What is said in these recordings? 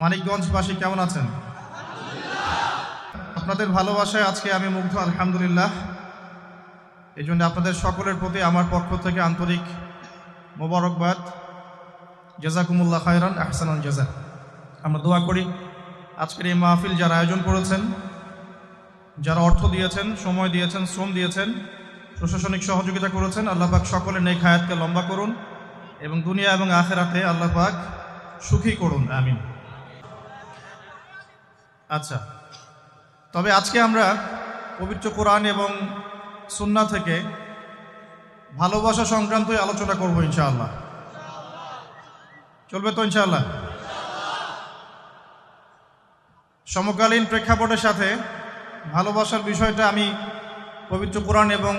মানিকগঞ্জবাসী কেমন আছেন? আপনাদের ভালোবাসায় আজকে আমি মুগ্ধ, আলহামদুলিল্লাহ। এই জন্য আপনাদের সকলের প্রতি আমার পক্ষ থেকে আন্তরিক মোবারকবাদ। জাযাকুমুল্লাহ খায়রান, আহসানাল জাযা। আমরা দোয়া করি আজকের এই মাহফিল যারা আয়োজন করেছেন, যারা অর্থ দিয়েছেন, সময় দিয়েছেন, শ্রম দিয়েছেন, প্রশাসনিক সহযোগিতা করেছেন, আল্লাহ পাক সকলের নেক হায়াতকে লম্বা করুন এবং দুনিয়া এবং আখিরাতে আল্লাহ পাক সুখী করুন, আমিন। আচ্ছা, তবে আজকে আমরা পবিত্র কোরআন এবং সুন্নাহ থেকে ভালোবাসা সংক্রান্ত আলোচনা করব ইনশাআল্লাহ। চলবে তো ইনশাআল্লাহ? সমকালীন প্রেক্ষাপটের সাথে ভালোবাসার বিষয়টা আমি পবিত্র কোরআন এবং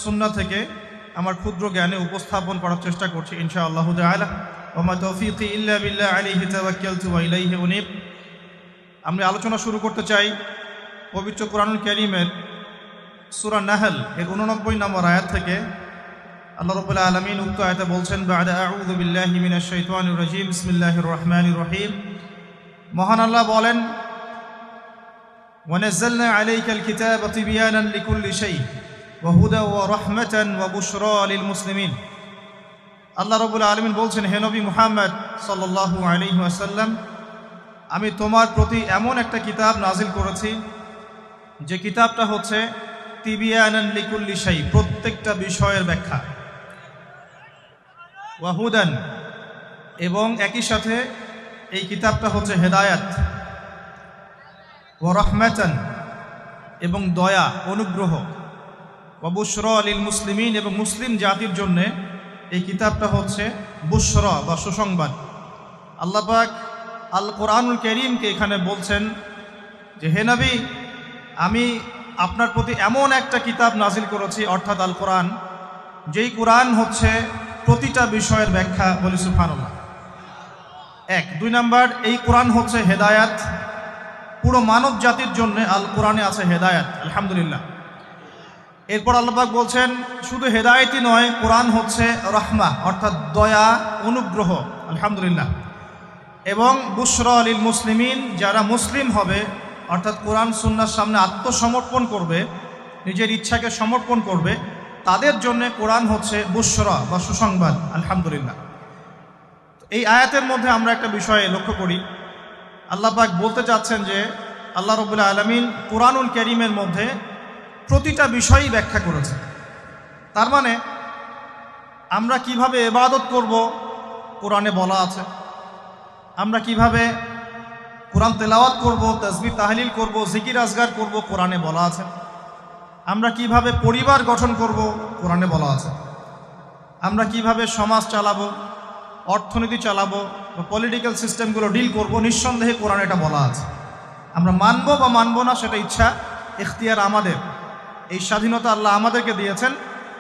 সুন্নাহ থেকে আমার ক্ষুদ্র জ্ঞানে উপস্থাপন করার চেষ্টা করছি ইনশাআল্লাহ তাআলা। ওয়া মা তাওফীকি ইল্লা বিল্লাহ, আলাইহি তাওয়াক্কালতু ওয়া ইলাইহি উনীব। আমি আলোচনা শুরু করতে চাই পবিত্র কোরআনুল কারীমের সূরা নাহল এর 89 নম্বর আয়াত থেকে। আল্লাহ রাব্বুল আলামিন উক্ত আয়াতে বলছেন, বা'দা আউযু বিল্লাহি মিনাশ শাইতানির রাজীম, বিসমিল্লাহির রহমানির রহিম। মহান আল্লাহ বলেন, ওয়া নাযালনা আলাইকাল কিতাবা তিবয়ানান লিকুল্লি শাই ওয়া হুদা ওয়া রাহমাতান ওয়া বুশরা লিল মুসলিমিন। আল্লাহ রাব্বুল আলামিন বলছেন, হে নবী মুহাম্মদ সাল্লাল্লাহু আলাইহি ওয়াসাল্লাম, আমি তোমার প্রতি এমন একটা কিতাব নাজিল করেছি যে কিতাবটা হচ্ছে তিবিয়ানান লিকুল্লি শাই, প্রত্যেকটা বিষয়ের ব্যাখ্যা, ওয়া হুদান, এবং একই সাথে এই কিতাবটা হচ্ছে হেদায়াত, ওয়া রাহমাতান, এবং দয়া, অনুগ্রহ, ওয়া বুশরা লিল মুসলিমিন, এবং মুসলিম জাতির জন্য এই কিতাবটা হচ্ছে বুশরা বা সুসংবাদ। আল্লাহ পাক আল কোরআনুল কারীমকে এখানে বলছেন যে, হে নবী, আমি আপনার প্রতি এমন একটা কিতাব নাজিল করেছি, অর্থাৎ আল কোরআন, যেই কোরআন হচ্ছে প্রতিটা বিষয়ের ব্যাখ্যা। বলি সুবহানাল্লাহ। এক। 2 নাম্বার, এই কোরআন হচ্ছে হেদায়াত, পুরো মানব জাতির জন্য আল কোরআনে আছে হেদায়াত, আলহামদুলিল্লাহ। এরপর আল্লাহ পাক বলছেন, শুধু হেদায়েতই নয়, কোরআন হচ্ছে রহমা, অর্থাৎ দয়া, অনুগ্রহ, আলহামদুলিল্লাহ। এবং বুশরা লিল মুসলিমিন, যারা মুসলিম হবে, অর্থাৎ কোরআন সুন্নাহর সামনে আত্মসমর্পণ করবে, নিজের ইচ্ছাকে সমর্পণ করবে, তাদের জন্য কোরআন হচ্ছে বুশরা বা সুসংবাদ, আলহামদুলিল্লাহ। এই আয়াতের মধ্যে আমরা একটা বিষয় লক্ষ্য করি। আল্লাহ পাক বলতে চাচ্ছেন যে আল্লাহ রাব্বুল আলামিন কোরআনুল কারীমের মধ্যে প্রতিটা বিষয়ই ব্যাখ্যা করেছে। তার মানে আমরা কিভাবে ইবাদত করব কোরআনে বলা আছে, আমরা কিভাবে কোরআন তেলাওয়াত করব, তাসবিহ তাহলিল করব, জিকির আজগার করব, কোরআনে বলা আছে। আমরা কিভাবে পরিবার গঠন করব, কোরআনে বলা আছে। আমরা কিভাবে সমাজ চালাবো, অর্থনীতি চালাবো, বা পলিটিক্যাল সিস্টেমগুলো ডিল করব, নিঃসন্দেহে কোরআনে এটা বলা আছে। আমরা মানব বা মানব না সেটা ইচ্ছা, ইখতিয়ার আমাদের। এই স্বাধীনতা আল্লাহ আমাদেরকে দিয়েছেন,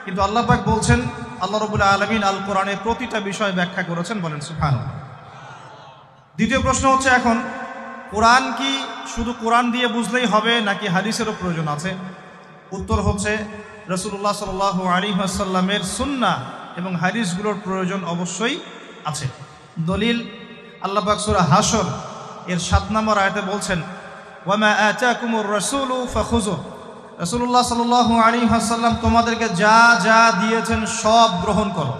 কিন্তু আল্লাহ পাক বলছেন, আল্লাহ রাব্বুল আলামিন আল কোরআনে প্রতিটা বিষয় ব্যাখ্যা করেছেন, বলেন সুবহানাল্লাহ। দ্বিতীয় প্রশ্ন হচ্ছে, এখন কোরআন কি শুধু কোরআন দিয়ে বুঝলেই হবে নাকি হাদিসেরও প্রয়োজন আছে? উত্তর হচ্ছে, রাসূলুল্লাহ সাল্লাল্লাহু আলাইহি ওয়াসাল্লামের সুন্নাহ এবং হাদিসগুলোর প্রয়োজন অবশ্যই আছে। দলিল, আল্লাহ পাক সূরা হাশর এর 7 নম্বর আয়াতে বলছেন, ওয়া মা আতাকুমুর রাসূলু ফাখুযু। রাসূলুল্লাহ সাল্লাল্লাহু আলাইহি ওয়াসাল্লাম তোমাদেরকে যা যা দিয়েছেন সব গ্রহণ করো।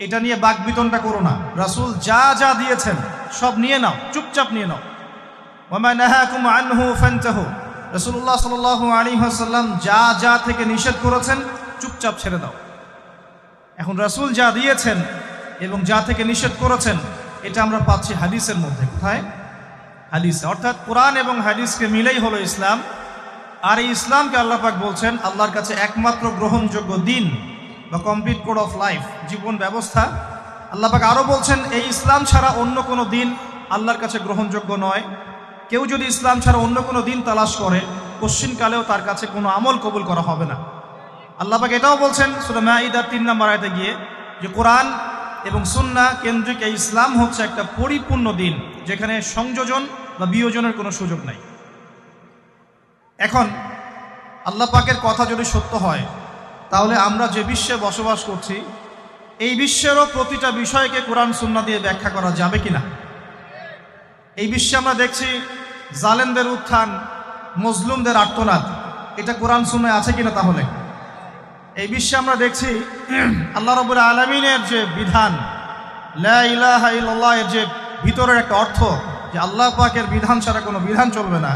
এটা নিয়ে বাকবিতণ্ডা করো না। রাসূল যা যা দিয়েছেন সব নিয়ে নাও, চুপচাপ নিয়ে নাও। ওয়া মা নাহাকুম আনহু ফান্তাহু। রাসূলুল্লাহ সাল্লাল্লাহু আলাইহি ওয়াসাল্লাম যা যা থেকে নিষেধ করেছেন চুপচাপ ছেড়ে দাও। এখন রাসূল যা দিয়েছেন এবং যা থেকে নিষেধ করেছেন এটা আমরা পাচ্ছি হাদিসের মধ্যে। কোথায়? হাদিসে। অর্থাৎ কোরআন এবং হাদিসকে মিলেই হলো ইসলাম। আর এই ইসলামকে আল্লাহ পাক বলছেন আল্লাহর কাছে একমাত্র গ্রহণযোগ্য দিন বা কমপ্লিট কোড অফ লাইফ, জীবন ব্যবস্থা। আল্লাহ পাক আরও বলছেন, এই ইসলাম ছাড়া অন্য কোনো দিন আল্লাহর কাছে গ্রহণযোগ্য নয়। কেউ যদি ইসলাম ছাড়া অন্য কোনো দিন তালাশ করে, কশ্চিনকালেও তার কাছে কোনো আমল কবুল করা হবে না। আল্লাহ পাক এটাও বলছেন সূরা মাঈদার 3 নম্বর আয়াতে গিয়ে, যে কোরআন এবং সুন্নাহ কেন্দ্রিক এই ইসলাম হচ্ছে একটা পরিপূর্ণ দিন, যেখানে সংযোজন বা বিয়োজনের কোনো সুযোগ নাই। এখন আল্লাহ পাকের কথা যদি সত্য হয়, তাহলে আমরা যে বিশ্বে বসবাস করছি, এই বিশ্বেরও প্রতিটা বিষয়কে কোরআন সুন্নাহ দিয়ে ব্যাখ্যা করা যাবে কিনা? এই বিশ্বে আমরা দেখছি জালেমদের উত্থান, মজলুমদের আর্তনাদ। এটা কোরআন সুন্নাহয় আছে কিনা? তাহলে এই বিশ্বে আমরা দেখছি আল্লাহ রাব্বুল আলামিনের যে বিধান, লা ইলাহা ইল্লাল্লাহ এর যে ভিতরের একটা অর্থ, যে আল্লাহ পাকের বিধান ছাড়া কোনো বিধান চলবে না,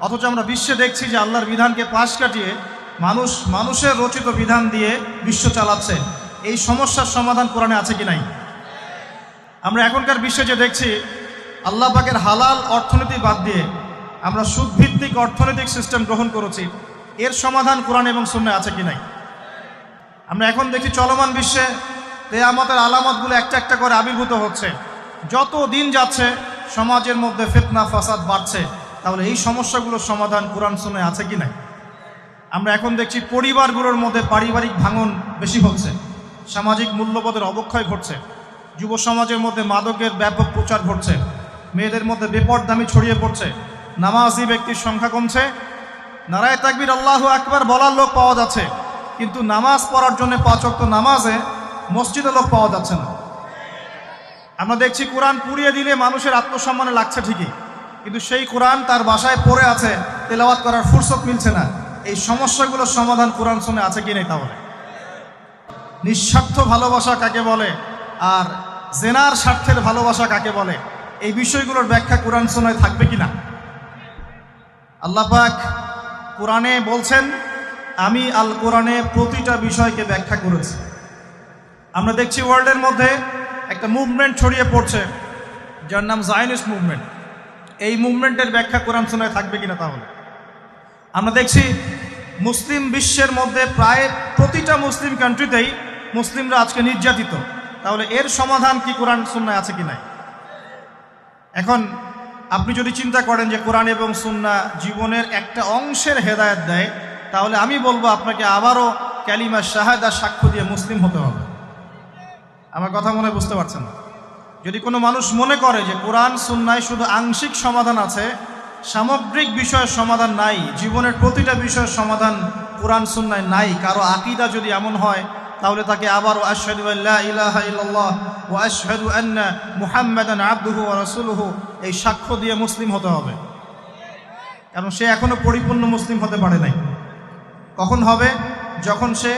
অথচ আমরা বিশ্বে দেখছি যে আল্লাহর বিধানকে পাশ কাটিয়ে মানুষের রচিত বিধান দিয়ে বিশ্ব চালাচ্ছে। এই সমস্যার সমাধান কোরআনে আছে কি নাই? আমরা এখনকার বিশ্বে যে দেখছি আল্লাহ পাকের হালাল অর্থনীতি বাদ দিয়ে আমরা সুদভিত্তিক অর্থনৈতিক সিস্টেম গ্রহণ করেছি, এর সমাধান কোরআন এবং সুন্নাহয় আছে কি নাই? আমরা এখন দেখি চলমান বিশ্বে কিয়ামতের আলামতগুলো একটা একটা করে আবির্ভূত হচ্ছে। যত দিন যাচ্ছে সমাজের মধ্যে ফিতনা ফাসাদ বাড়ছে। তাহলে এই সমস্যাগুলোর সমাধান কোরআন সুন্নাহয় আছে কি নাই? আমরা এখন দেখছি পরিবারগুলোর মধ্যে পারিবারিক ভাঙন বেশি হচ্ছে, সামাজিক মূল্যবোধের অবক্ষয় ঘটছে, যুব সমাজের মধ্যে মাদকের ব্যাপক প্রচার ঘটছে, মেয়েদের মধ্যে বেপরদামি ছড়িয়ে পড়ছে, নামাজি ব্যক্তির সংখ্যা কমছে, নারায়ে তাকবীর আল্লাহু আকবার বলার লোক পাওয়া যাচ্ছে, কিন্তু নামাজ পড়ার জন্য 5 ওয়াক্ত নামাজে মসজিদে লোক পাওয়া যাচ্ছে না। আমরা দেখছি কোরআন পুড়িয়ে দিলে মানুষের আত্মসম্মানে লাগছে ঠিকই, কিন্তু সেই কোরআন তার বাসায় পড়ে আছে, তেলাওয়াত করার ফুরসত মিলছে না। এই সমস্যাগুলোর সমাধান কোরআন সুন্নাহয় আছে কি নেই? তাহলে নিঃস্বার্থ ভালোবাসা কাকে বলে আর জেনার স্বার্থের ভালোবাসা কাকে বলে, এই বিষয়গুলোর ব্যাখ্যা কোরআন সুন্নাহয় থাকবে কিনা? আল্লাহ পাক কোরআনে বলছেন, আমি আল কোরআনে প্রতিটা বিষয়কে ব্যাখ্যা করেছি। আমরা দেখছি ওয়ার্ল্ডের মধ্যে একটা মুভমেন্ট ছড়িয়ে পড়ছে যার নাম জায়নিস্ট মুভমেন্ট। এই মুভমেন্টের ব্যাখ্যা কোরআন সুন্নাহয় থাকবে কিনা? তাহলে আমরা দেখছি মুসলিম বিশ্বের মধ্যে প্রায় প্রতিটা মুসলিম কান্ট্রিতেই মুসলিমরা আজকে নির্যাতিত। তাহলে এর সমাধান কি কোরআন সুন্নাহয় আছে কি নাই? এখন আপনি যদি চিন্তা করেন যে কোরআন এবং সুন্নাহ জীবনের একটা অংশের হেদায়েত দেয়, তাহলে আমি বলবো আপনাকে আবারও কালিমা শাহাদা সাক্ষ্য দিয়ে মুসলিম হতে হবে। আমার কথা মনে বুঝতে পারছেন না? যদি কোনো মানুষ মনে করে যে কোরআন সুন্নাহয় শুধু আংশিক সমাধান আছে, সামগ্রিক বিষয়ের সমাধান নাই, জীবনের প্রতিটা বিষয়ের সমাধান কোরআন সুন্নাহয় নাই, কারো আকীদা যদি এমন হয়, তাহলে তাকে আবার আশহাদু আল্লা ইলাহা ইল্লাল্লাহ ওয়া আশহাদু আন্না মুহাম্মাদান আবদুহু ওয়া রাসূলুহু এই সাক্ষ্য দিয়ে মুসলিম হতে হবে। কারণ সে এখনো পরিপূর্ণ মুসলিম হতে পারে নাই। কখন হবে? যখন সে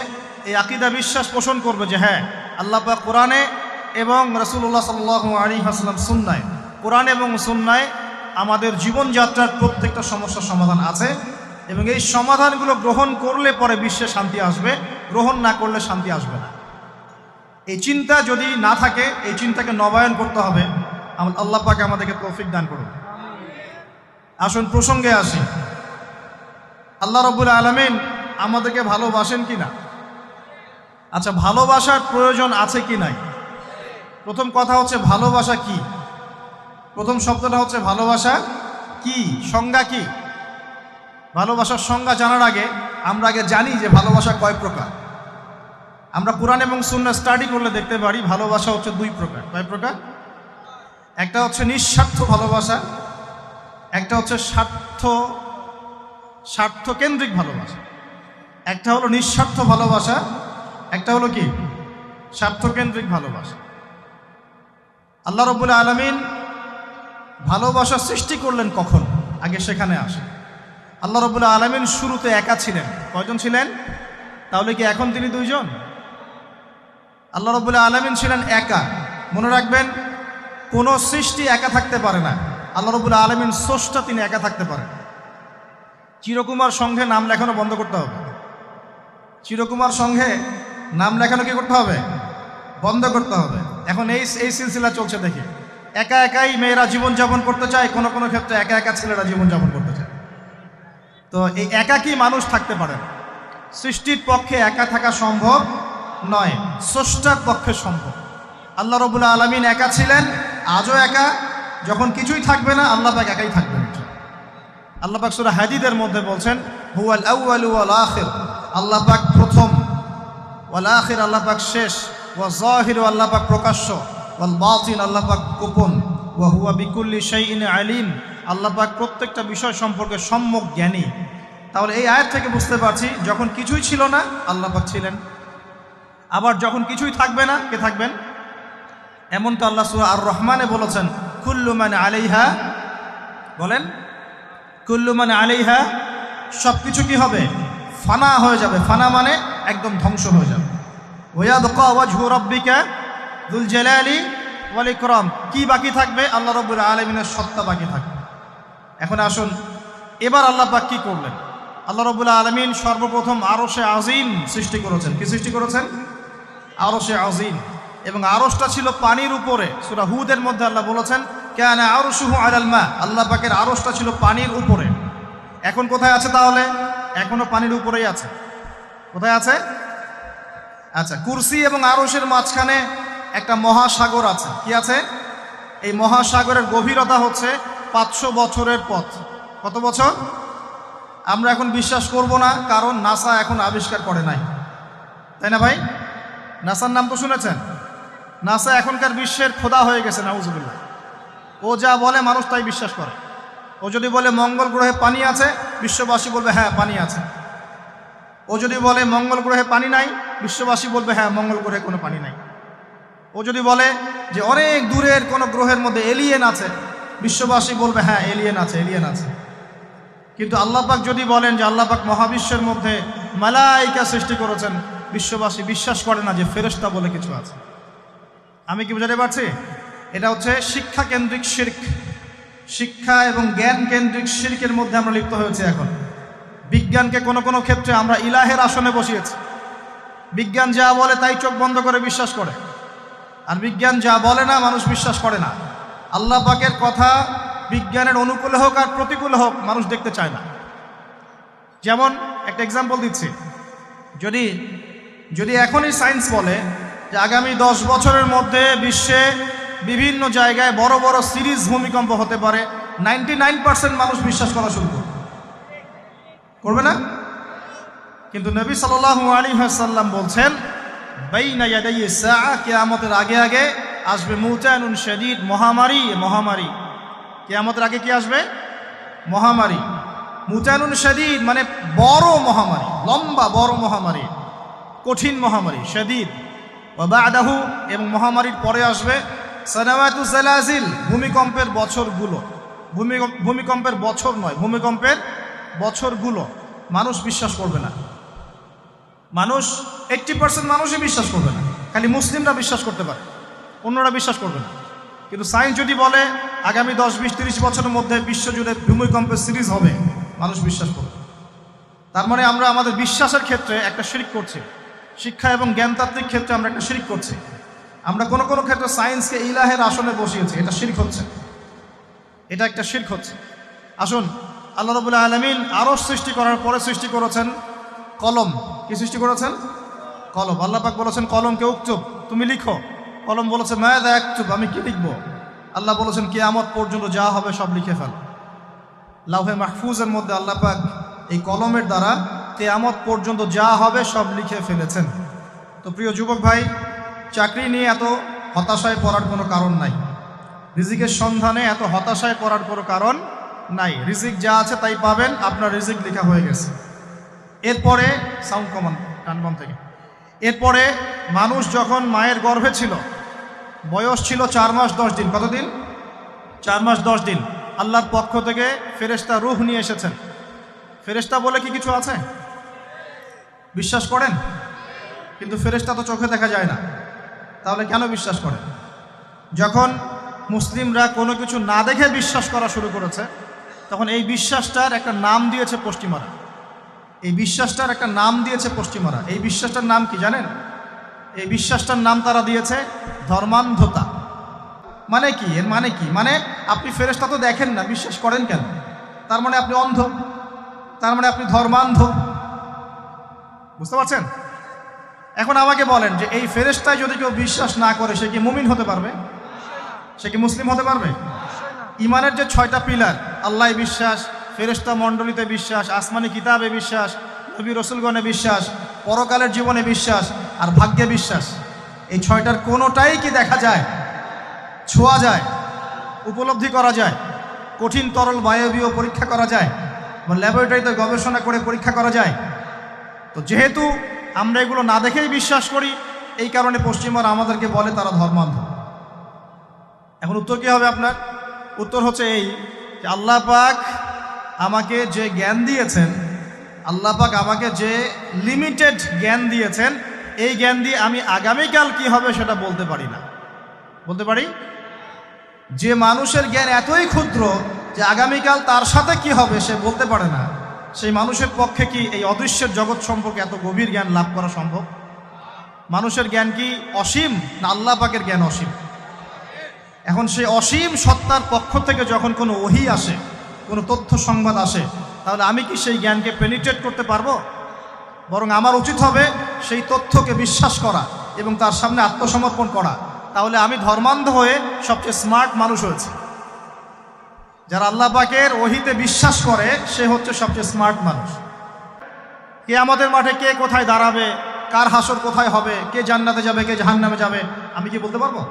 এই আকীদা বিশ্বাস পোষণ করবে যে হ্যাঁ, আল্লাহ পাক কোরআনে এবং রাসূলুল্লাহ সাল্লাল্লাহু আলাইহি ওয়াসাল্লাম সুন্নাহয়, কোরআন এবং সুন্নাহয় আমাদের জীবনযাত্রার প্রত্যেকটা সমস্যার সমাধান আছে, এবং এই সমাধানগুলো গ্রহণ করলে পরে বিশ্বে শান্তি আসবে, গ্রহণ না করলে শান্তি আসবে না। এই চিন্তা যদি না থাকে, এই চিন্তাকে নবায়ন করতে হবে। আল্লাহ পাক আমাদেরকে তৌফিক দান করুন। আসুন প্রসঙ্গে আসি। আল্লাহ রাব্বুল আলামিন আমাদেরকে ভালোবাসেন কি না? আচ্ছা, ভালোবাসার প্রয়োজন আছে কি নাই? প্রথম কথা হচ্ছে ভালোবাসা কি? প্রথম শব্দটা হচ্ছে ভালোবাসা কি, সংজ্ঞা কি? ভালোবাসার সংজ্ঞা জানার আগে আমরা আগে জানি যে ভালোবাসা কয় প্রকার। আমরা কোরআন এবং সুন্নাহ স্টাডি করলে দেখতে পারি ভালোবাসা হচ্ছে 2 প্রকার। কয় প্রকার? একটা হচ্ছে নিঃস্বার্থ ভালোবাসা, একটা হচ্ছে স্বার্থকেন্দ্রিক ভালোবাসা। একটা হলো নিঃস্বার্থ ভালোবাসা, একটা হলো কি স্বার্থকেন্দ্রিক ভালোবাসা। আল্লাহ রাব্বুল আলামিন ভালোবাসা সৃষ্টি করলেন কখন? আগে সেখানে আসে। আল্লাহ রাব্বুল আলামিন শুরুতে একা ছিলেন। কয়জন ছিলেন? তাহলে কি এখন তিনি 2 জন? আল্লাহ রাব্বুল আলামিন ছিলেন একা। মনে রাখবেন, কোনো সৃষ্টি একা থাকতে পারে না। আল্লাহ রাব্বুল আলামিন স্রষ্টা, তিনি একা থাকতে পারেন। চিরকুমার সংঘে নাম লেখানো বন্ধ করতে হবে। চিরকুমার সংঘে নাম লেখানো কি করতে হবে? বন্ধ করতে হবে। এখন এই সিলসিলা চলছে দেখি। একা একাই মেয়েরা জীবনযাপন করতে চায়, কোনো কোনো ক্ষেত্রে একা একা ছেলেরা জীবনযাপন করতে চায়। তো এই একাকী মানুষ থাকতে পারে না। সৃষ্টির পক্ষে একা থাকা সম্ভব নয়, স্রষ্টার পক্ষে সম্ভব। আল্লাহ রাব্বুল আলামিন একা ছিলেন, আজও একা। যখন কিছুই থাকবে না, আল্লাহ পাক একাই থাকবেন। আল্লাহ পাক সূরা হাদীদের মধ্যে বলছেন, হুয়াল আউয়ালু ওয়াল আখির, আল্লাহ পাক প্রথম, ওয়াল আখির আল্লাহ পাক শেষ, ওয়া যাহির আল্লাহ পাক প্রকাশ্য, ওয়াল বাতিন আল্লাহ পাক গোপন, ওয়া হুয়া বিকুল্লি শাইইন আলিম, আল্লাহ পাক প্রত্যেকটা বিষয় সম্পর্কে সম্যক জ্ঞানী। তাহলে এই আয়াত থেকে বুঝতে পারছি যখন কিছুই ছিল না আল্লাহ পাক ছিলেন, আবার যখন কিছুই থাকবে না কে থাকবেন? এমন তো আল্লাহ সূরা আর রহমানে বলেছেন, কুল্লু মান আলাইহা বলেন, কুল্লু মান আলাইহা, সব কিছু কি হবে? ফানা হয়ে যাবে। ফানা মানে একদম ধ্বংস হয়ে যাবে। ওয়ায়াবকা ওয়াজহু রাব্বিকা যুল জালালি ওয়াল ইকরাম, কি বাকি থাকবে? আল্লাহ রাব্বুল আলামিনের সত্তা বাকি থাকবে। এখন আসুন, এবার আল্লাহ পাক কি করলেন? আল্লাহ রাব্বুল আলামিন সর্বপ্রথম আরশে আজিম সৃষ্টি করেছেন। কি সৃষ্টি করেছেন? আরশে আজিম। এবং আরশটা ছিল পানির উপরে। সূরা হুদের মধ্যে আল্লাহ বলেছেন, কানা আরশুহু আলাল মা, আল্লাহ পাকের আরশটা ছিল পানির উপরে। এখন কোথায় আছে তাহলে? এখনো পানির উপরেই আছে। কোথায় আছে? আচ্ছা, কুরসি এবং আরশের মাঝখানে একটা মহাসাগর আছে। কি আছে? এই মহাসাগরের গভীরতা হচ্ছে 500 বছরের পথ। কত বছর? আমরা এখন বিশ্বাস করব না, কারণ নাসা এখন আবিষ্কার করে নাই, তাই না ভাই? নাসার নাম তো শুনেছেন। নাসা এখনকার বিশ্বের খোদা হয়ে গেছে, নাউজুবিল্লাহ। ও যা বলে মানুষ তাই বিশ্বাস করে। ও যদি বলে মঙ্গল গ্রহে পানি আছে, বিশ্ববাসী বলবে হ্যাঁ পানি আছে। ও যদি বলে মঙ্গল গ্রহে পানি নাই, বিশ্ববাসী বলবে হ্যাঁ মঙ্গল গ্রহে কোনো পানি নাই। ও যদি বলে যে অনেক দূরের কোনো গ্রহের মধ্যে এলিয়েন আছে, বিশ্ববাসী বলবে হ্যাঁ এলিয়েন আছে, এলিয়েন আছে। কিন্তু আল্লাহ পাক যদি বলেন যে আল্লাহ পাক মহাবিশ্বের মধ্যে মালাইকা সৃষ্টি করেছেন, বিশ্ববাসী বিশ্বাস করে না যে ফেরেশতা বলে কিছু আছে। আমি কি বুঝাতে পারছি? এটা হচ্ছে শিক্ষা কেন্দ্রিক শিরক। শিক্ষা এবং জ্ঞান কেন্দ্রিক শিরকের মধ্যে আমরা লিপ্ত হয়েছি এখন। বিজ্ঞানকে কোনো কোনো ক্ষেত্রে আমরা ইলাহের আসনে বসিয়েছি। বিজ্ঞান যা বলে তাই চোখ বন্ধ করে বিশ্বাস করে, আর বিজ্ঞান যা বলে না মানুষ বিশ্বাস করে না। আল্লাহ পাকের কথা বিজ্ঞানের অনুকূলে হোক আর প্রতিকূলে হোক মানুষ দেখতে চায় না। যেমন একটা এক্সাম্পল দিচ্ছি, যদি এখনই সায়েন্স বলে যে আগামী 10 বছরের মধ্যে বিশ্বে বিভিন্ন জায়গায় বড় বড় সিরিজ ভূমিকম্প হতে পারে, 99% মানুষ বিশ্বাস করা শুরু করবে না? কিন্তু নবী সাল্লাল্লাহু আলাইহি ওয়াসাল্লাম বলছেন, বাইনা ইয়াদাই সাআ, কিয়ামতের আগে আগে আসবে মুতানুন শাদীদ, মহামারী। কিয়ামতের আগে কি আসবে? মহামারী। মুতানুন শাদীদ মানে বড় মহামারী, লম্বা বড় মহামারী, কঠিন মহামারী, শাদীদ। ওয়া বা'দাহু, এবং মহামারীর পরে আসবে সানাওয়াতু জালাজিল, ভূমিকম্পের বছরগুলো। ভূমিকম্পের বছর নয়, ভূমিকম্পের বছরগুলো। মানুষ বিশ্বাস করবে না। মানুষ 80% মানুষই বিশ্বাস করবে না, খালি মুসলিমরা বিশ্বাস করতে পারে, অন্যরা বিশ্বাস করবে না। কিন্তু সায়েন্স যদি বলে আগামী 10, 20, 30 বছরের মধ্যে বিশ্বজুড়ে ভূমিকম্পের সিরিজ হবে, মানুষ বিশ্বাস করবে। তার মানে আমরা আমাদের বিশ্বাসের ক্ষেত্রে একটা শিরক করছি। শিক্ষা এবং জ্ঞানতাত্ত্বিক ক্ষেত্রে আমরা একটা শিরক করছি। আমরা কোনো কোনো ক্ষেত্রে সায়েন্সকে ইলাহের আসনে বসিয়েছি, এটা শিরক হচ্ছে, এটা একটা শিরক হচ্ছে। আসুন, আল্লাহ রাব্বুল আলামিন আরশ সৃষ্টি করার পরে সৃষ্টি করেছেন কলম। কি সৃষ্টি করেছেন? কলম। আল্লাহ পাক বলেছেন কলমকে উকতুব, তুমি লিখো। কলম বলেছে মাযা আকতুব, আমি কি লিখবো? আল্লাহ বলেছেন কিয়ামত পর্যন্ত যা হবে সব লিখে ফেল। লাউহে মাহফুজের মধ্যে আল্লাহ পাক এই কলমের দ্বারা কিয়ামত পর্যন্ত যা হবে সব লিখে ফেলেছেন। তো প্রিয় যুবক ভাই, চাকরি নিয়ে এত হতাশায় পড়ার কোনো কারণ নাই। রিজিকের সন্ধানে এত হতাশায় পড়ার কোনো কারণ নাই। রিজিক যা আছে তাই পাবেন, আপনার রিজিক লেখা হয়ে গেছে। এরপরে সাউন্ড কমান টানবাম থেকে। এরপরে মানুষ যখন মায়ের গর্ভে ছিল, বয়স ছিল 4 মাস 10 দিন। কতদিন? 4 মাস 10 দিন। আল্লাহর পক্ষ থেকে ফেরেশতা রূহ নিয়ে এসেছেন। ফেরেশতা বলে কি কিছু আছে? বিশ্বাস করেন? কিন্তু ফেরেশতা তো চোখে দেখা যায় না, তাহলে কেন বিশ্বাস করেন? যখন মুসলিমরা কোনো কিছু না দেখে বিশ্বাস করা শুরু করেছে, তখন এই বিশ্বাসটার একটা নাম দিয়েছে পশ্চিমারা। এই বিশ্বাসটার একটা নাম দিয়েছে পশ্চিমারা। এই বিশ্বাসটার নাম কি জানেন? এই বিশ্বাসটার নাম তারা দিয়েছে ধর্মান্ধতা। মানে কি? এর মানে কি? মানে আপনি ফেরেশতা তো দেখেন না, বিশ্বাস করেন কেন? তার মানে আপনি অন্ধ, তার মানে আপনি ধর্মান্ধ। বুঝতে পারছেন? এখন আমাকে বলেন যে এই ফেরেশতায় যদি কেউ বিশ্বাস না করে, সে কি মুমিন হতে পারবে? সে কি মুসলিম হতে পারবে? ইমানের যে 6টা পিলার, আল্লাহ বিশ্বাস, ফেরেশতা মণ্ডলীতে বিশ্বাস, আসমানি কিতাবে বিশ্বাস, নবী রসুলগণে বিশ্বাস, পরকালের জীবনে বিশ্বাস, আর ভাগ্যে বিশ্বাস, এই 6টার কোনোটাই কি দেখা যায়, ছোঁয়া যায়, উপলব্ধি করা যায়? কঠিন তরল বায়বীয় পরীক্ষা করা যায়, বা ল্যাবরেটরিতে গবেষণা করে পরীক্ষা করা যায়? তো যেহেতু আমরা এগুলো না দেখেই বিশ্বাস করি, এই কারণে পশ্চিমারা আমাদেরকে বলে তারা ধর্মান্ধ। এখন উত্তর কী হবে আপনার? উত্তর হচ্ছে এই যে আল্লাহ পাক আমাকে যে জ্ঞান দিয়েছেন, আল্লাহ পাক আমাকে যে লিমিটেড জ্ঞান দিয়েছেন, এই জ্ঞান দিয়ে আমি আগামীকাল কি হবে সেটা বলতে পারি না। বলতে পারি? যে মানুষের জ্ঞান এতই ক্ষুদ্র যে আগামীকাল তার সাথে কি হবে সে বলতে পারে না, সেই মানুষের পক্ষে কি এই অদৃশ্যের জগৎ সম্পর্কে এত গভীর জ্ঞান লাভ করা সম্ভব? মানুষের জ্ঞান কি অসীম না আল্লাহ পাকের জ্ঞান অসীম? এখন সেই অসীম সত্তার পক্ষ থেকে যখন কোনো ওহী আসে, কোনো তথ্য সংবাদ আসে, তাহলে আমি কি সেই জ্ঞানকে পেনিট্রেট করতে পারবো? বরং আমার উচিত হবে সেই তথ্যকে বিশ্বাস করা এবং তার সামনে আত্মসমর্পণ করা। তাহলে আমি ধর্মান্ধ হয়ে সবচেয়ে স্মার্ট মানুষ হয়েছি। যারা আল্লাহ পাকের ওহীতে বিশ্বাস করে সে হচ্ছে সবচেয়ে স্মার্ট মানুষ। কিয়ামতের মাঠে কে কোথায় দাঁড়াবে, কার হাসর কোথায় হবে, কে জান্নাতে যাবে কে জাহান্নামে যাবে, আমি কি বলতে পারবো?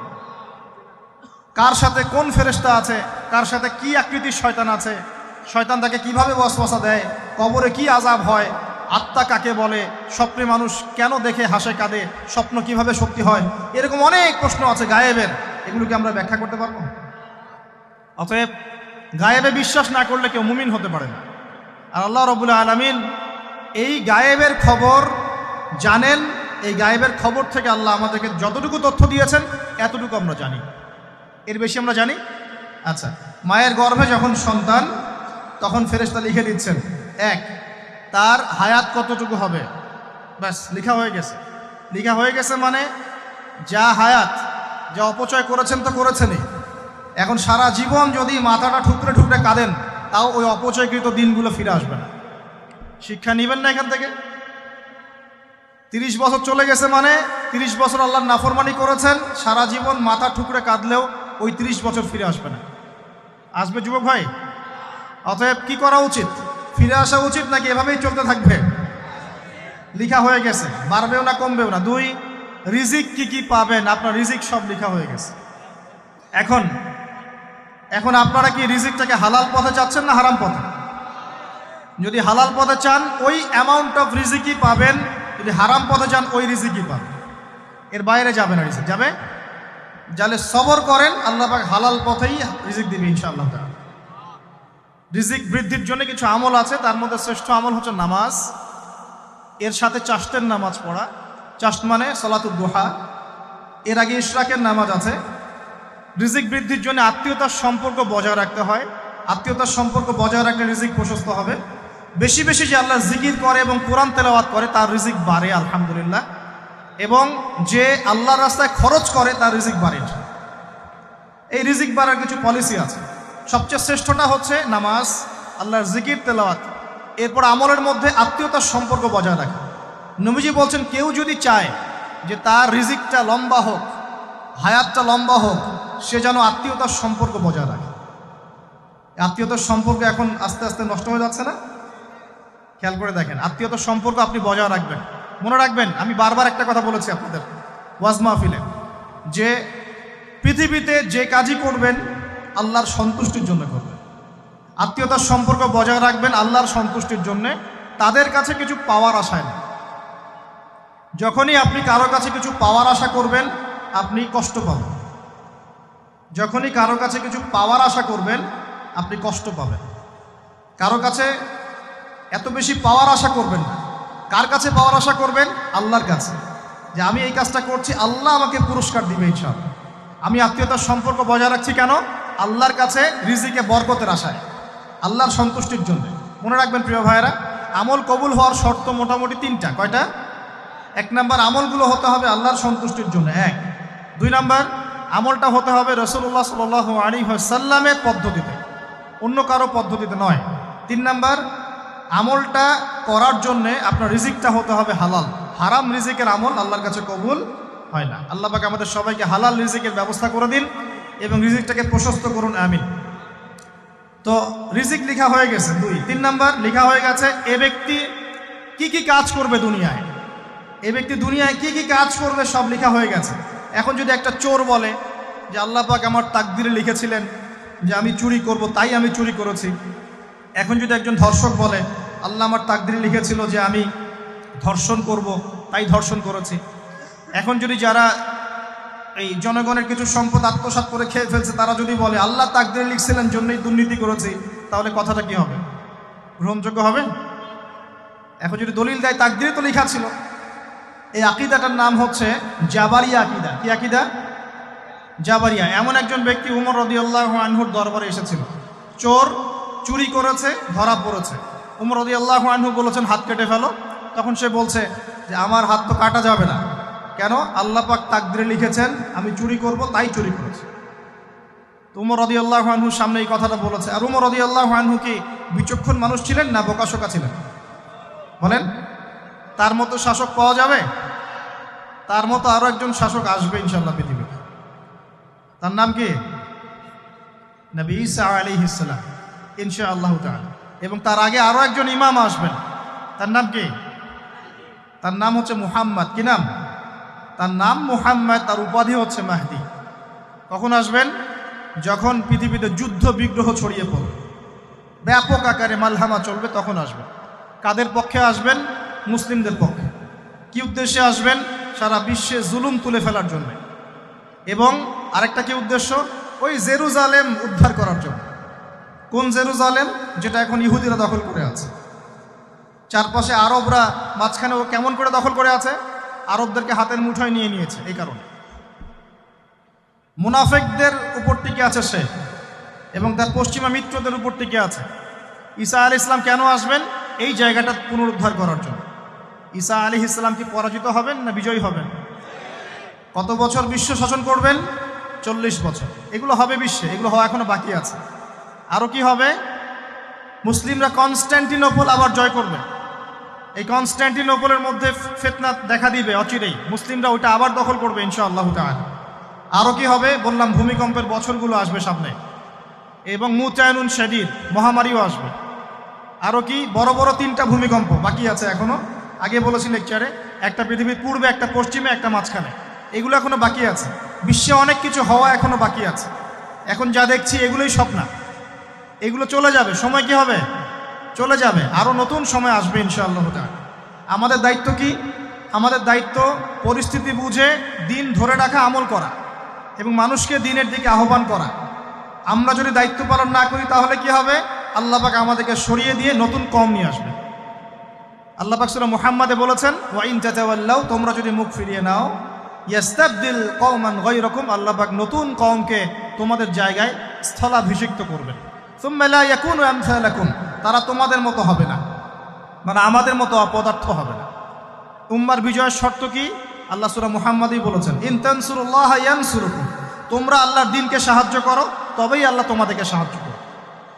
কার সাথে কোন ফেরেশতা আছে, কার সাথে কি আকৃতির শয়তান আছে, শয়তান তাকে কিভাবে ওয়াসওয়াসা দেয়, কবরে কি আযাব হয়, আত্মা কাকে বলে, স্বপ্নে মানুষ কেন দেখে হাসে কাঁদে, স্বপ্ন কিভাবে সত্যি হয়, এরকম অনেক প্রশ্ন আছে গায়েবের। এগুলোকে আমরা ব্যাখ্যা করতে পারবো? অতএব গায়েবে বিশ্বাস না করলে কেউ মুমিন হতে পারে না। আর আল্লাহ রাব্বুল আলামিন এই গায়েবের খবর জানেন। এই গায়েবের খবর থেকে আল্লাহ আমাদেরকে যতটুকু তথ্য দিয়েছেন এতটুকু আমরা জানি, এর বেশি আমরা জানি? আচ্ছা, মায়ের গর্ভে যখন সন্তান, তখন ফেরেশতা লিখে দিচ্ছেন এক, তার হায়াত কতটুকু হবে, ব্যাস লেখা হয়ে গেছে। লেখা হয়ে গেছে মানে যা হায়াত, যা অপচয় করেছেন তো করেছেনই। এখন সারা জীবন যদি মাথাটা ঠুকরে ঠুকরে কাঁদেন, তাও ওই অপচয়কৃত দিনগুলো ফিরে আসবে না। শিক্ষা নেবেন না এখান থেকে? 30 বছর চলে গেছে মানে 30 বছর আল্লাহর নাফরমানি করেছেন, সারা জীবন মাথা ঠুকরে কাঁদলেও ওই 30 বছর ফিরে আসবে না। আসবে যুবক ভাই? অতএব কি করা উচিত? ফিরে আসা উচিত নাকি এভাবেই চলতে থাকবে? লিখা হয়ে গেছে, বাড়বেও না কমবেও না। 2, রিজিক কি কি পাবেন, আপনার রিজিক সব লেখা হয়ে গেছে। এখন আপনারা কি রিজিকটাকে হালাল পথে চাচ্ছেন না হারাম পথে? যদি হালাল পথে চান ওই অ্যামাউন্ট অফ রিজিকই পাবেন, যদি হারাম পথে চান ওই রিজিকই পাবেন, এর বাইরে যাবে না। রিজিক যাবে, যাহলে সবর করেন, আল্লাহ পাক হালাল পথেই রিজিক দিবে ইনশাআল্লাহ তাআলা। রিজিক বৃদ্ধির জন্য কিছু আমল আছে, তার মধ্যে শ্রেষ্ঠ আমল হচ্ছে নামাজ, এর সাথে চাশতের নামাজ পড়া। চাশত মানে সালাতুদ দুহা, এর আগে ইশরাকের নামাজ আছে। রিজিক বৃদ্ধির জন্য আত্মীয়তার সম্পর্ক বজায় রাখতে হয়, আত্মীয়তার সম্পর্ক বজায় রাখলে রিজিক প্রশস্ত হবে। বেশি বেশি যে আল্লাহ জিকির করে এবং কোরআন তেলাওয়াত করে তার রিজিক বাড়ে আলহামদুলিল্লাহ, এবং যে আল্লাহর রাস্তায় খরচ করে তার রিজিক বাড়ে। এই রিজিক বাড়ার কিছু পলিসি আছে। সবচেয়ে শ্রেষ্ঠটা হচ্ছে নামাজ, আল্লাহর জিকির তেলাওয়াত। এরপর আমলের মধ্যে আত্মীয়তার সম্পর্ক বজায় রাখা। নবীজি বলছেন কেউ যদি চায় যে তার রিজিকটা লম্বা হোক, হায়াতটা লম্বা হোক, সে যেন আত্মীয়তার সম্পর্ক বজায় রাখে। আত্মীয়তার সম্পর্ক এখন আস্তে আস্তে নষ্ট হয়ে যাচ্ছে না? খেয়াল করে দেখেন, আত্মীয়তার সম্পর্ক আপনি বজায় রাখবেন। মনে রাখবেন, আমি বারবার একটা কথা বলেছি আপনাদের ওয়াজ মাহফিলে, যে পৃথিবীতে যে কাজই করবেন আল্লাহর সন্তুষ্টির জন্য করবেন। আত্মীয়তার সম্পর্ক বজায় রাখবেন আল্লাহর সন্তুষ্টির জন্যে, তাদের কাছে কিছু পাওয়ার আশায় না। যখনই আপনি কারো কাছে কিছু পাওয়ার আশা করবেন আপনি কষ্ট পাবেন। যখনই কারো কাছে কিছু পাওয়ার আশা করবেন আপনি কষ্ট পাবেন। কারো কাছে এত বেশি পাওয়ার আশা করবেন না। কার কাছে পাওয়ার আশা করবেন? আল্লাহর কাছে, যে আমি এই কাজটা করছি, আল্লাহ আমাকে পুরস্কার দিবে ইনশাআল্লাহ। আমি আত্মীয়তার সম্পর্ক বজায় রাখছি কেন? আল্লাহর কাছে রিজিকে বরকতের আশায়, আল্লাহর সন্তুষ্টির জন্য। মনে রাখবেন প্রিয় ভাইয়েরা, আমল কবুল হওয়ার শর্ত মোটামুটি 3টা। কয়টা? 1 নাম্বার, আমলগুলো হতে হবে আল্লাহর সন্তুষ্টির জন্য। 1। 2 নাম্বার, আমলটা হতে হবে রাসূলুল্লাহ সাল্লাল্লাহু আলাইহি ওয়াসাল্লামের পদ্ধতিতে, অন্য কারো পদ্ধতিতে নয়। 3 নাম্বার, আমলটা করার জন্যে আপনার রিজিকটা হতে হবে হালাল। হারাম রিজিকের আমল আল্লাহর কাছে কবুল হয় না। আল্লাহ পাক আমাদের সবাইকে হালাল রিজিকের ব্যবস্থা করে দিন এবং রিজিকটাকে প্রশস্ত করুন, আমিন। তো রিজিক লেখা হয়ে গেছে 2। 3 নাম্বার, লেখা হয়ে গেছে এ ব্যক্তি কি কি কাজ করবে দুনিয়ায়। এ ব্যক্তি দুনিয়ায় কি কি কাজ করবে সব লেখা হয়ে গেছে। এখন যদি একটা চোর বলে যে আল্লাহ পাক আমার তাকদিরে লিখেছিলেন যে আমি চুরি করব, তাই আমি চুরি করেছি। এখন যদি একজন ধর্ষক বলে আল্লাহ আমার তাকদিরে লিখেছিল যে আমি ধর্ষণ করব, তাই ধর্ষণ করেছি। এখন যদি যারা এই জনগণের কিছু সম্পদ আত্মসাৎ করে খেয়ে ফেলছে, তারা যদি বলে আল্লাহ তাকদীরে লিখছিলেন জন্যই দুর্নীতি করেছি, তাহলে কথাটা কি হবে? গ্রহণযোগ্য হবে? এখন যদি দলিল দেয় তাকদীরে তো লেখা ছিল। এই আকীদাটার নাম হচ্ছে জাবারিয়া আকীদা। কি আকীদা? জাবারিয়া। এমন একজন ব্যক্তি উমর রাদিয়াল্লাহু আনহুর দরবারে এসেছিল, চোর চুরি করেছে, ধরা পড়েছে। উমর রাদিয়াল্লাহু আনহু বলেছেন হাত কেটে ফেলো। তখন সে বলছে যে আমার হাত তো কাটা যাবে না। কেন? আল্লাহ পাক তাকদীরে লিখেছেন আমি চুরি করব, তাই চুরি করেছি। তো উমর রাদিয়াল্লাহু আনহুর সামনে এই কথাটা বলেছে। আর উমর রাদিয়াল্লাহু আনহু কি বিচক্ষণ মানুষ ছিলেন না বোকাশোকা ছিলেন? বলেন, তার মতো শাসক পাওয়া যাবে? তার মতো আরো একজন শাসক আসবে ইনশাআল্লাহ পৃথিবীতে। তার নাম কি? নবী ঈসা আলাইহিস সালাম ইনশাআল্লাহ তাআলা। এবং তার আগে আরো একজন ইমাম আসবেন। তার নাম কি? তার নাম হচ্ছে মুহাম্মদ। কি নাম? তার নাম মুহাম্মদ, তার উপাধি হচ্ছে মাহদি। কখন আসবেন? যখন পৃথিবীতে যুদ্ধ বিগ্রহ ছড়িয়ে পড়বে, ব্যাপক আকারে মালহামা চলবে, তখন আসবেন। কাদের পক্ষে আসবেন? মুসলিমদের পক্ষে। কি উদ্দেশ্যে আসবেন? সারা বিশ্বে জুলুম তুলে ফেলার জন্য। এবং আরেকটা কি উদ্দেশ্য? ওই জেরুজালেম উদ্ধার করার জন্য। কোন জেরুজালেম? যেটা এখন ইহুদিরা দখল করে আছে। চারপাশে আরবরা, মাঝখানে ও কেমন করে দখল করে আছে? আরবদেরকে হাতের মুঠোয় নিয়ে নিয়েছে। এই কারণে মুনাফিকদের উপর টিকে আছে সে, এবং তার পশ্চিমা মিত্রদের উপর টিকে আছে। ঈসা আলাইহিস সালাম কেন আসবেন? এই জায়গাটা পুনরুদ্ধার করার জন্য। ঈসা আলাইহিস সালাম কি পরাজিত হবেন না বিজয়ী হবেন? কত বছর বিশ্ব শাসন করবেন? 40 বছর। এগুলো হবে বিশ্বে, এগুলো হওয়া এখনো বাকি আছে। আরও কি হবে? মুসলিমরা কনস্ট্যান্টিনোপল আবার জয় করবে। এই কনস্ট্যান্টিনোপলের মধ্যে ফিতনা দেখা দিবে অচিরেই, মুসলিমরা ওইটা আবার দখল করবে ইনশাআল্লাহ তাআলা। আরও কি হবে? বললাম ভূমিকম্পের বছরগুলো আসবে সামনে, এবং মুতায়নুন শাদীদ, মহামারীও আসবে। আরও কি? বড় বড় 3টা ভূমিকম্প বাকি আছে এখনো। আগে বলেছি লেকচারে, একটা পৃথিবীর পূর্বে, একটা পশ্চিমে, একটা মাঝখানে। এগুলো এখনো বাকি আছে। বিশ্বে অনেক কিছু হওয়া এখনো বাকি আছে। এখন যা দেখছি এগুলোই স্বপ্ন, এগুলো চলে যাবে। সময় কি হবে? চলে যাবে। আরও নতুন সময় আসবে ইনশাআল্লাহ তাআলা। আমাদের দায়িত্ব কি? আমাদের দায়িত্ব পরিস্থিতি বুঝে দিন ধরে রাখা, আমল করা, এবং মানুষকে দিনের দিকে আহ্বান করা। আমরা যদি দায়িত্ব পালন না করি তাহলে কি হবে? আল্লাহ পাক আমাদেরকে সরিয়ে দিয়ে নতুন কওম নিয়ে আসবে। আল্লাহ পাক সূরা মুহাম্মাদে বলেছেন, ওয়া ইন তাতাওয়াল্লাউ, তোমরা যদি মুখ ফিরিয়ে নাও, ইয়াস্তাবদিল কওমান গায়রাকুম, আল্লাহ পাক নতুন কওমকে তোমাদের জায়গায় স্থলাভিষিক্ত করবেন। সুম্মা লা ইয়াকুনু আমসালাকুম, তারা তোমাদের মতো হবে না, মানে আমাদের মতো অপদার্থ হবে না। উম্মার বিজয়ের শর্ত কি? আল্লাহ সূরা মুহাম্মাদেই বলেছেন, ইন তানসুরুল্লাহ ইয়ানসুরুকুম, তোমরা আল্লাহর দ্বীনকে সাহায্য করো, তবেই আল্লাহ তোমাদেরকে সাহায্য করবে।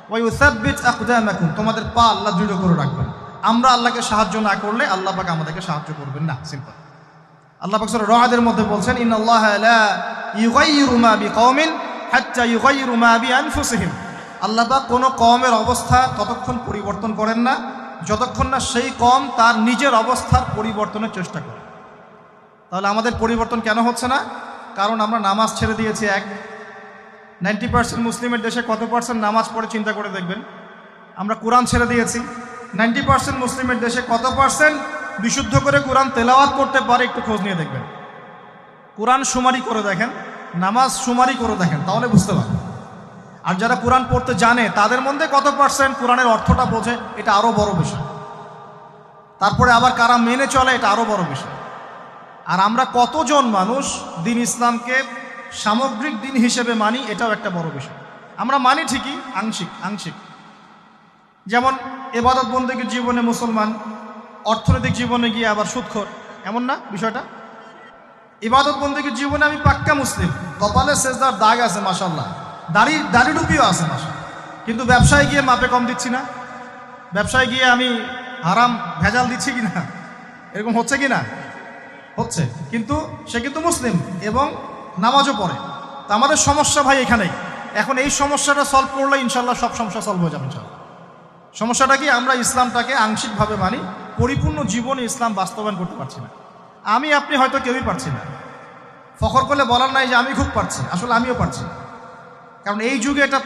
ওয়া ইউসাব্বিত আকদামাকুম, তোমাদের পা আল্লাহ দৃঢ় করে রাখবেন। আমরা আল্লাহকে সাহায্য না করলে আল্লাহ পাক আমাদেরকে সাহায্য করবেন না। সিম্পল। আল্লাহ পাক সূরা রা'দের মধ্যে বলছেন, ইন্নাল্লাহা লা ইউগাইয়িরু মা বিকওমিন হাত্তা ইউগাইয়িরু মা বিআনফুসিহিম, আল্লাহ পাক কোনো কওমের অবস্থা ততক্ষণ পরিবর্তন করেন না যতক্ষণ না সেই কওম তার নিজের অবস্থার পরিবর্তনের চেষ্টা করে। তাহলে আমাদের পরিবর্তন কেন হচ্ছে না? কারণ আমরা নামাজ ছেড়ে দিয়েছি। 90% মুসলিমের দেশে কত পার্সেন্ট নামাজ পড়ে চিন্তা করে দেখবেন। আমরা কোরআন ছেড়ে দিয়েছি। 90% মুসলিমের দেশে কত পার্সেন্ট বিশুদ্ধ করে কোরআন তেলাওয়াত করতে পারে? একটু খোঁজ নিয়ে দেখবেন। কোরআন শুমারি করে দেখেন, নামাজ শুমারি করে দেখেন, তাহলে বুঝতে পারবেন। আর যারা কোরআন পড়তে জানে তাদের মধ্যে কত পার্সেন্ট কোরআনের অর্থটা বোঝে, এটা আরও বড় বিষয়। তারপরে আবার কারা মেনে চলে, এটা আরও বড় বিষয়। আর আমরা কতজন মানুষ দিন ইসলামকে সামগ্রিক দিন হিসেবে মানি, এটাও একটা বড় বিষয়। আমরা মানি ঠিকই, আংশিক। যেমন ইবাদত বন্দেগীর জীবনে মুসলমান, অর্থনৈতিক জীবনে গিয়ে আবার সুদখোর, এমন না বিষয়টা? ইবাদত বন্দেগীর জীবনে আমি পাক্কা মুসলিম, কপালে সেজদার দাগ আছে মাশাআল্লাহ, দাড়ি টুপিও আছে মাশাআল্লাহ, কিন্তু ব্যবসায় গিয়ে মাপে কম দিচ্ছি না, ব্যবসায় গিয়ে আমি হারাম ভেজাল দিচ্ছি কিনা, এরকম হচ্ছে কিনা? হচ্ছে। কিন্তু সে কিন্তু মুসলিম এবং নামাজও পড়ে। তা আমাদের সমস্যা ভাই এখানেই। এখন এই সমস্যাটা সলভ করলে ইনশাল্লাহ সব সমস্যা সলভ হয়ে যাবে ইনশাল্লাহ। সমস্যাটা কি? আমরা ইসলামটাকে আংশিকভাবে মানি, পরিপূর্ণ জীবনে ইসলাম বাস্তবায়ন করতে পারছি না। আমি আপনি হয়তো কেউই পারছি না। ফখর করলে বলার নাই যে আমি খুব পারছি, আসলে আমিও পারছি। কারণ এই যুগে এটা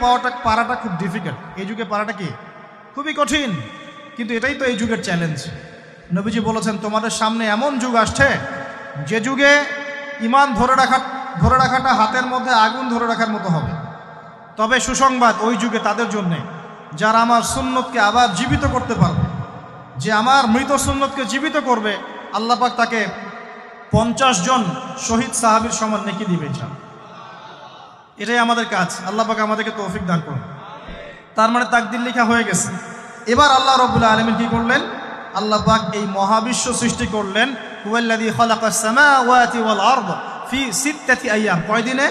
পারাটা খুব ডিফিকাল্ট। এই যুগে পারাটা কি? খুবই কঠিন। কিন্তু এটাই তো এই যুগের চ্যালেঞ্জ। নবীজি বলেছেন, তোমাদের সামনে এমন যুগ আসছে যে যুগে ইমান ধরে রাখার ধরে রাখাটা হাতের মধ্যে আগুন ধরে রাখার মতো হবে। তবে সুসংবাদ ওই যুগে তাদের জন্যে যারা আমার সুন্নতকে আবার জীবিত করতে পারবে, যে আমার মৃত সুন্নতকে জীবিত করবে, আল্লাহ পাক তাকে 50 জন শহীদ সাহাবীর সমান নেকি দিবে ইনশাআল্লাহ। এটাই আমাদের কাজ। আল্লাহ পাক আমাদেরকে তৌফিক দান করুন। তার মানে তাকদীর লেখা হয়ে গেছে। এবার আল্লাহ রাব্বুল আলামিন কি করলেন? আল্লাহ পাক এই মহাবিশ্ব সৃষ্টি করলেন। হুয়াল্লাযী খালাকাস সামাওয়াতি ওয়াল আরদ ফি সিত্তাতি আইয়াম। কয় দিনে?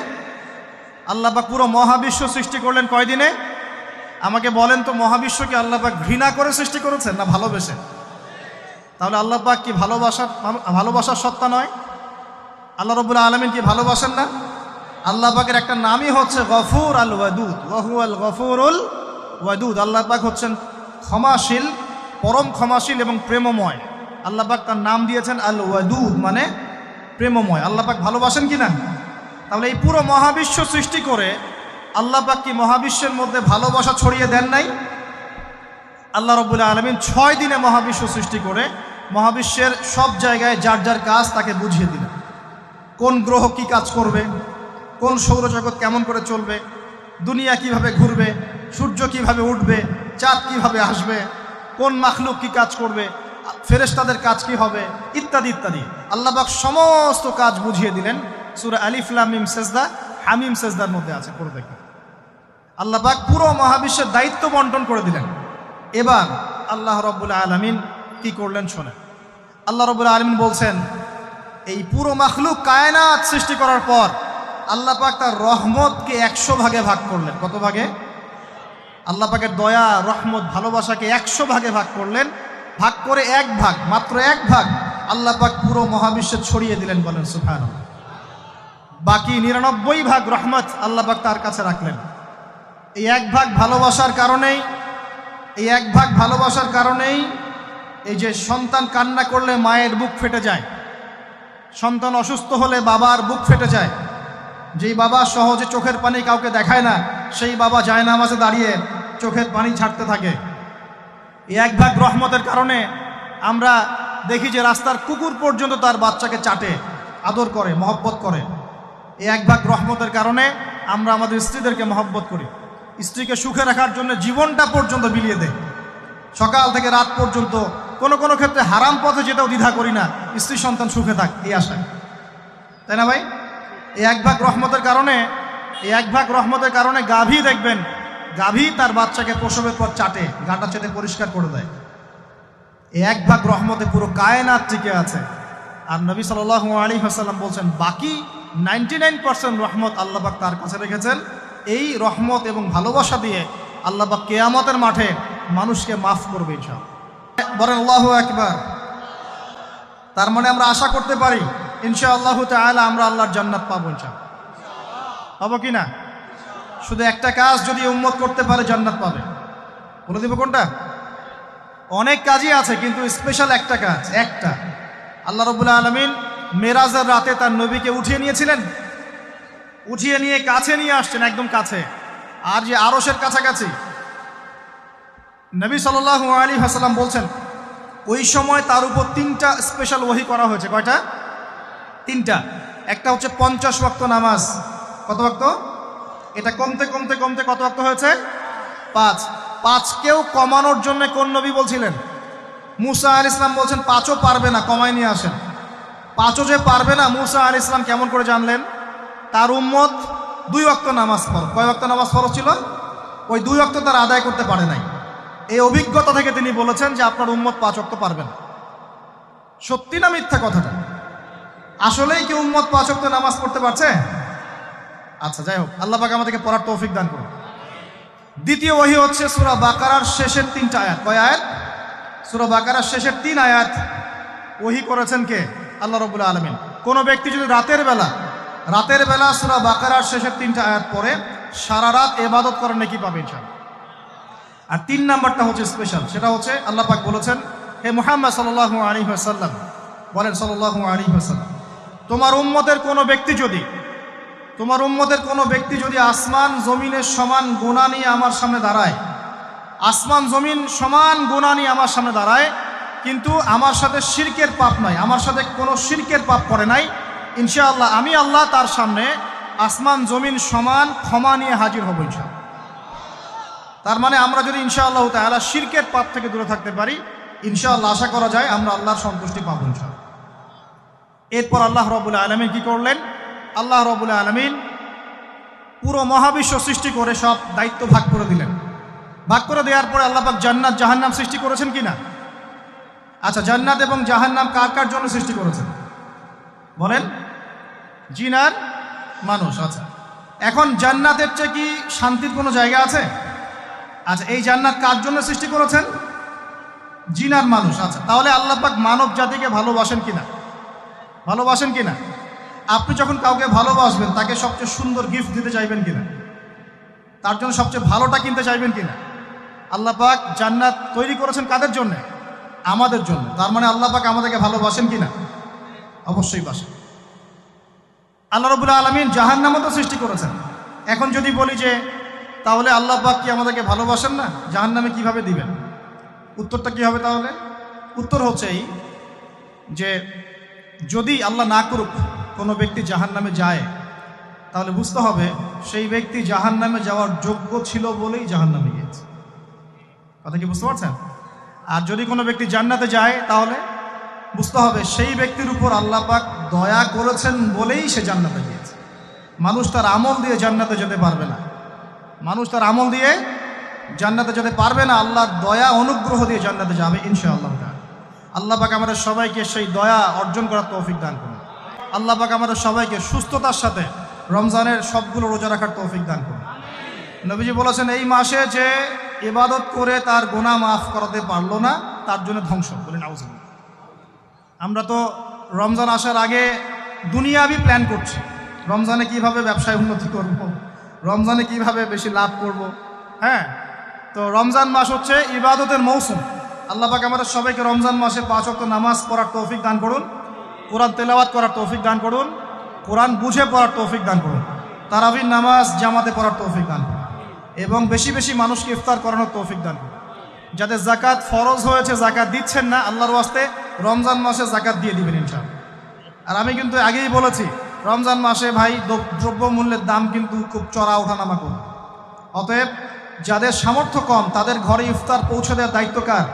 আল্লাহ পাক পুরো মহাবিশ্ব সৃষ্টি করলেন কয় দিনে? আমাকে বলেন তো, মহাবিশ্বকে আল্লাহ পাক ঘৃণা করে সৃষ্টি করেছেন না ভালোবেসে? তাহলে আল্লাহ পাক কি ভালোবাসার সত্তা নয়? আল্লাহ রাব্বুল আলামিন কি ভালোবাসেন না? আল্লাহ পাকের একটা নামই হচ্ছে গফুর আল ওয়াদুদ, ওয়া হুয়াল গফুরুল ওয়াদুদ। আল্লাহ পাক হচ্ছেন ক্ষমাশীল, পরম ক্ষমাশীল এবং প্রেমময়। আল্লাহ পাক তার নাম দিয়েছেন আল ওয়াদুদ, মানে প্রেমময়। আল্লাহ পাক ভালোবাসেন কি না? তাহলে এই পুরো মহাবিশ্ব সৃষ্টি করে আল্লাহ পাক কি মহাবিশ্বের মধ্যে ভালোবাসা ছড়িয়ে দেন নাই? আল্লাহ রাব্বুল আলামিন 6 দিনে মহাবিশ্ব সৃষ্টি করে মহাবিশ্বের সব জায়গায় যার যার কাজ তাকে বুঝিয়ে দিলেন। কোন গ্রহ কি কাজ করবে, কোন সৌরজগৎ কেমন করে চলবে, দুনিয়া কিভাবে ঘুরবে, সূর্য কিভাবে উঠবে, চাঁদ কিভাবে আসবে, কোন মাখলুক কি কাজ করবে, ফেরেশতাদের কাজ কি হবে, ইত্যাদি ইত্যাদি। আল্লাহ পাক সমস্ত কাজ বুঝিয়ে দিলেন। সূরা আলিফ লাম মিম সেজদা, হামিম সেজদার মধ্যে আছে, পড়ে দেখুন। আল্লাহ পাক পুরো মহাবিশ্বের দায়িত্ব বন্টন করে দিলেন। এবার আল্লাহ রাব্বুল আলামিন কি করলেন শোনেন। আল্লাহ রাব্বুল আলামিন বলছেন, এই পুরো মাখলুক কায়নাত সৃষ্টি করার পর আল্লাহ পাক তার রহমতকে 100 ভাগে ভাগ করলেন। কত ভাগে? আল্লাহ পাকের দয়া, রহমত, ভালোবাসাকে 100 ভাগে ভাগ করলেন। ভাগ করে 1 ভাগ, মাত্র 1 ভাগ আল্লাহ পাক পুরো মহাবিশ্বে ছড়িয়ে দিলেন। বলেন সুবহানাল্লাহ। বাকি 99 ভাগ রহমত আল্লাহ পাক তার কাছে রাখলেন। এই 1 ভাগ ভালোবাসার কারণেই, এই 1 ভাগ ভালোবাসার কারণেই এই যে সন্তান কান্না করলে মায়ের বুক ফেটে যায়, সন্তান অসুস্থ হলে বাবার বুক ফেটে যায়, যেই বাবা সহজে চোখের পানি কাউকে দেখায় না, সেই বাবা জায়নামাজে দাঁড়িয়ে চোখের পানি ছাড়তে থাকে। এই 1 ভাগ রহমতের কারণে আমরা দেখি যে রাস্তার কুকুর পর্যন্ত তার বাচ্চাকে চাটে, আদর করে, মহব্বত করে। এই 1 ভাগ রহমতের কারণে আমরা আমাদের স্ত্রীদেরকে মহব্বত করি, স্ত্রীকে সুখে রাখার জন্য জীবনটা পর্যন্ত বিলিয়ে দেয়। সকাল থেকে রাত পর্যন্ত কোনো কোনো ক্ষেত্রে হারাম পথে যেটাও দ্বিধা করি না, স্ত্রী সন্তান সুখে থাক এই আশায়, তাই না ভাই? এই 1 ভাগ রহমতের কারণে, এই 1 ভাগ রহমতের কারণে গাভী দেখবেন, গাভী তার বাচ্চাকে প্রসবের পর চাটে, গাটা চেটে পরিষ্কার করে দেয়। এই 1 ভাগ রহমতে পুরো কায়নাত টিকে আছে। আর নবী সাল্লাল্লাহু আলাইহি ওয়াসাল্লাম বলছেন, বাকি 99% রহমত আল্লাহ পাক তার কাছে রেখেছেন। এই রহমত এবং ভালোবাসা দিয়ে আল্লাহ পাক কিয়ামতের মাঠে মানুষকে মাফ করবে ইনশাআল্লাহ। বলেন আল্লাহু আকবার। তার মানে আমরা আশা করতে পারি ইনশাআল্লাহ তাআলা আমরা আল্লাহর জান্নাত পাবো ইনশাআল্লাহ। পাবো কি না? শুধু একটা কাজ যদি উম্মত করতে পারে জান্নাত পাবে। বলে দেব কোনটা? অনেক কাজই আছে, কিন্তু স্পেশাল একটা কাজ, একটা। আল্লাহ রাব্বুল আলামিন মেরাজের রাতে তার নবীকে উঠিয়ে নিয়েছিলেন, উঠিয়ে নিয়ে কাছে নিয়ে আসছেন, একদম কাছে, আর যে আরশের কাছাকাছি। নবী সাল্লাল্লাহু আলাইহি ওয়াসাল্লাম বলছেন, ওই সময় তার উপর 3টা স্পেশাল ওহী করা হয়েছে। কয়টা? 3টা। একটা হচ্ছে 50 ওয়াক্ত নামাজ। কত ওয়াক্ত? এটা কমতে কমতে কমতে কত ওয়াক্ত হয়েছে? 5। 5কেও কমানোর জন্য কোন নবী বলছিলেন? মুসা আলাইহিস সালাম বলছেন 5ও পারবে না, কমায় নিয়ে আসেন। 5ও যে পারবে না, মুসা আলাইহিস সালাম কেমন করে জানলেন? তার উম্মত 2 ওয়াক্ত নামাজ ফরজ। কয় ওয়াক্ত নামাজ ফরজ ছিল? ওই 2 ওয়াক্ত তার আদায় করতে পারে নাই। এই অভিজ্ঞতা থেকে তিনি বলেছেন যে আপনার উম্মত 5 ওয়াক্ত পারবে না। সত্যি না মিথ্যা কথাটা? আসলেই কি উম্মত 5 ওয়াক্ত নামাজ পড়তে পারছে? আচ্ছা, যাই হোক, আল্লাহ পাক আমাদেরকে পড়ার তৌফিক দান করুন। দ্বিতীয় ওহী হচ্ছে সূরা বাকারার শেষের 3টা আয়াত। কয় আয়াত? সূরা বাকারার শেষের 3 আয়াত ওহী করেছেন কে? আল্লাহ রাব্বুল আলামিন। কোন ব্যক্তি যদি রাতের বেলা সূরা বাকারার শেষের 3টা আয়াত পড়ে সারা রাত ইবাদত করার নেকি পাবে ইনশাআল্লাহ। আর 3 নাম্বারটা হচ্ছে স্পেশাল, সেটা হচ্ছে আল্লাহ পাক বলেছেন, হে মুহাম্মদ সাল্লাল্লাহু আলাইহি ওয়াসাল্লাম, বলেন সাল্লাল্লাহু আলাইহি ওয়াসাল্লাম, তোমার উম্মতের কোনো ব্যক্তি যদি আসমান জমিনের সমান গুনাহ নিয়ে আমার সামনে দাঁড়ায়, আসমান জমিন সমান গুনাহ নিয়ে আমার সামনে দাঁড়ায়, কিন্তু আমার সাথে শিরকের পাপ নাই, আমার সাথে কোনো শিরকের পাপ করে নাই, ইনশাআল্লাহ আমি আল্লাহ তার সামনে আসমান জমিন সমান ক্ষমা নিয়ে হাজির হব ইনশাআল্লাহ। তার মানে আমরা যদি ইনশাআল্লাহ তাআলা শিরকের পাপ থেকে দূরে থাকতে পারি, ইনশাআল্লাহ আশা করা যায় আমরা আল্লাহর সন্তুষ্টি পাবো ইনশাআল্লাহ। এরপর আল্লাহ রাব্বুল আলামিন কি করলেন? আল্লাহ রাব্বুল আলামিন পুরো মহাবিশ্ব সৃষ্টি করে সব দায়িত্ব ভাগ করে দিলেন। ভাগ করে দেওয়ার পরে আল্লাহ পাক জান্নাত জাহান্নাম সৃষ্টি করেছেন কিনা? আচ্ছা, জান্নাত এবং জাহান্নাম কার কার জন্য সৃষ্টি করেছেন বলেন? জিন আর মানুষ। আচ্ছা, এখন জান্নাতের চেয়ে কি শান্তির কোনো জায়গা আছে? আচ্ছা, এই জান্নাত কার জন্য সৃষ্টি করেছেন? জিন আর মানুষ। আচ্ছা, তাহলে আল্লাহ পাক মানব জাতিকে ভালোবাসেন কিনা? ভালোবাসেন কিনা? আপনি যখন কাউকে ভালোবাসবেন তাকে সবচেয়ে সুন্দর গিফট দিতে চাইবেন কিনা? তার জন্য সবচেয়ে ভালোটা কিনতে চাইবেন কিনা? আল্লাহ পাক জান্নাত তৈরি করেছেন কাদের জন্য? আমাদের জন্য। তার মানে আল্লাহ পাক আমাদেরকে ভালোবাসেন কিনা? অবশ্যই বাসেন। আল্লাহ রাব্বুল আলামিন জাহান্নামও তো সৃষ্টি করেছেন। এখন যদি বলি যে তাহলে আল্লাহ পাক কি আমাদেরকে ভালোবাসেন না, জাহান্নামে কিভাবে দিবেন? উত্তরটা কি হবে তাহলে? উত্তর হচ্ছে এই যে যদি আল্লাহ না করুক কোনো ব্যক্তি জাহান্নামে যায়, তাহলে বুঝতে হবে সেই ব্যক্তি জাহান্নামে যাওয়ার যোগ্য ছিল বলেই জাহান্নামে গিয়েছে। কথা কি বুঝতে পারছেন? আর যদি কোনো ব্যক্তি জান্নাতে যায় তাহলে বুঝতে হবে সেই ব্যক্তির উপর আল্লাহ পাক দয়া করেছেন বলেই সে জান্নাতে গিয়েছে। মানুষ তার আমল দিয়ে জান্নাতে যেতে পারবে না। মানুষ তার আমল দিয়ে জান্নাতে যেতে পারবে না, আল্লাহর দয়া অনুগ্রহ দিয়ে জান্নাতে যাবে ইনশাআল্লাহ। আল্লাহ পাক আমাদের সবাইকে সেই দয়া অর্জন করার তৌফিক দান করুন। আল্লাহ পাক আমাদের সবাইকে সুস্থতার সাথে রমজানের সবগুলো রোজা রাখার তৌফিক দান করুন। নবীজি বলেছেন এই মাসে যে ইবাদত করে তার গুনাহ মাফ করাতে পারলো না তার জন্য ধ্বংস। বলে নাউজুবিল্লাহ। আমরা তো রমজান আসার আগে দুনিয়াবি প্ল্যান করছি, রমজানে কিভাবে ব্যবসায় উন্নতি করব, রমজানে কিভাবে বেশি লাভ করব। হ্যাঁ, তো রমজান মাস হচ্ছে ইবাদতের মৌসুম। আল্লাহ পাক আমাদের সবাইকে রমজান মাসে 5 ওয়াক্ত নামাজ পড়ার তৌফিক দান করুন, কোরআন তেলাওয়াত করার তৌফিক দান করুন, কোরআন বুঝে পড়ার তৌফিক দান করুন, তারাবির নামাজ জামাতে পড়ার তৌফিক দান করুন এবং বেশি বেশি মানুষকে ইফতার করানোর তৌফিক দান করুন। যাদের জাকাত ফরজ হয়েছে জাকাত দিচ্ছেন না, আল্লাহর ওয়াস্তে রমজান মাসে জাকাত দিয়ে দিবেন ইনশাআল্লাহ। আর আমি কিন্তু আগেই বলেছি রমজান মাসে ভাই দ্রব্যমূল্যের দাম কিন্তু খুব চড়া ওঠানামা করবে। অতএব যাদের সামর্থ্য কম তাদের ঘরে ইফতার পৌঁছে দেওয়ার দায়িত্ব কার?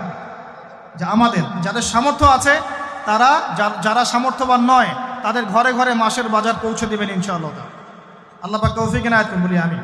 যে আমাদের। যাদের সামর্থ্য আছে তারা, যারা সামর্থ্যবান নয় তাদের ঘরে ঘরে মাসের বাজার পৌঁছে দেবেন ইনশাআল্লাহ। আল্লাহ পাক তৌফিক এনায়েত করুন বলি আমি।